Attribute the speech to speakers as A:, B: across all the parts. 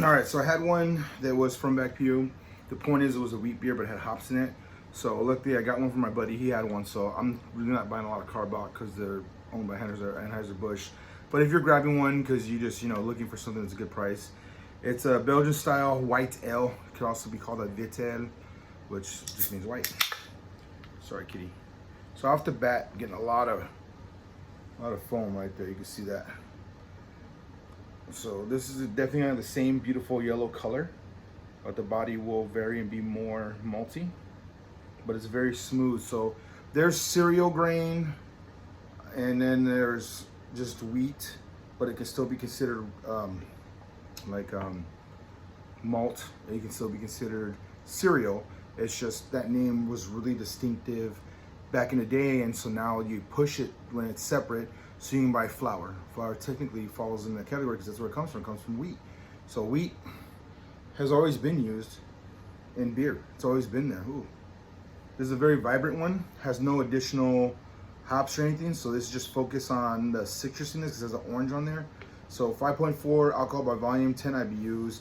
A: All right, so I had one that was from Back Pew. The point is, it was a wheat beer, but it had hops in it. So luckily, I got one from my buddy. He had one, so I'm really not buying a lot of Karback because they're owned by Anheuser-Busch. But if you're grabbing one because you just, looking for something that's a good price, it's a Belgian-style white ale. It could also be called a Vitel, which just means white. Sorry, kitty. So off the bat, getting a lot of foam right there. You can see that. So this is definitely the same beautiful yellow color, but the body will vary and be more malty, but it's very smooth. So there's cereal grain, and then there's just wheat, but it can still be considered malt. It can still be considered cereal. It's just that name was really distinctive back in the day, and so now you push it when it's separate, so you can buy flour. Flour technically falls in that category because that's where it comes from. It comes from wheat. So wheat has always been used in beer. It's always been there. Ooh. This is a very vibrant one. Has no additional hops or anything, so this is just focus on the citrusiness because there's an orange on there. So 5.4 alcohol by volume, 10 IBUs.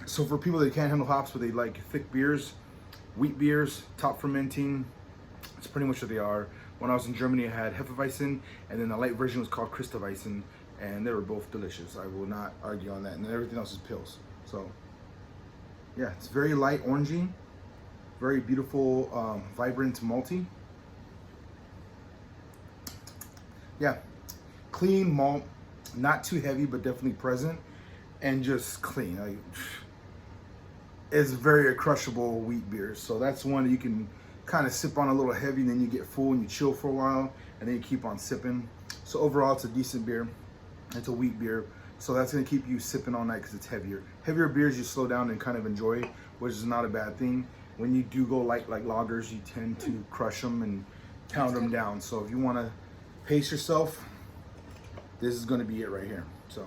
A: So for people that can't handle hops but they like thick beers, wheat beers, top fermenting, it's pretty much what they are. When I was in Germany, I had Hefeweizen, and then the light version was called Christeweizen, and they were both delicious. I will not argue on that. And then everything else is pills. So yeah, it's very light orangey, very beautiful, vibrant malty. Yeah, clean malt, not too heavy, but definitely present, and just clean. Like, it's very crushable wheat beer. So that's one that you can kind of sip on a little heavy, and then you get full and you chill for a while, and then you keep on sipping. So overall, it's a decent beer. It's a wheat beer, so that's gonna keep you sipping all night because it's heavier. Heavier beers you slow down and kind of enjoy, which is not a bad thing. When you do go light like lagers, you tend to crush them and pound them down. So if you want to pace yourself, this is gonna be it right here. So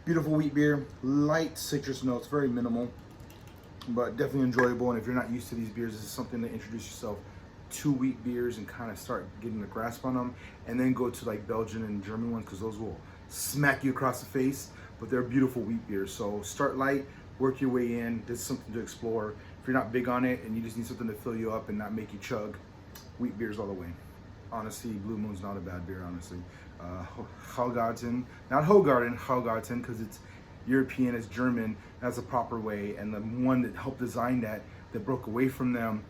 A: beautiful wheat beer, light citrus notes, very minimal, but definitely enjoyable. And if you're not used to these beers, this is something to introduce yourself to wheat beers and kind of start getting a grasp on them, and then go to like Belgian and German ones because those will smack you across the face, but they're beautiful wheat beers. So start light, work your way in. This is something to explore. If you're not big on it and you just need something to fill you up and not make you chug, wheat beers all the way. Honestly, Blue Moon's not a bad beer, honestly. Hogarten, not Hogarten, Hogarten, because it's European, it's German, that's a proper way. And the one that helped design that broke away from them,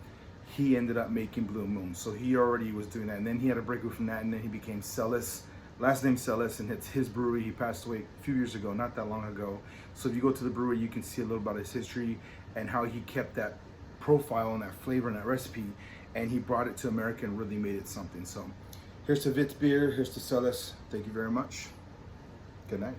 A: he ended up making Blue Moon. So he already was doing that. And then he had a breakaway from that, and then he became Celis, last name Celis, and it's his brewery. He passed away a few years ago, not that long ago. So if you go to the brewery, you can see a little about his history and how he kept that profile and that flavor and that recipe, and he brought it to America and really made it something. So here's to Vitz beer, here's to Celis. Thank you very much. Good night.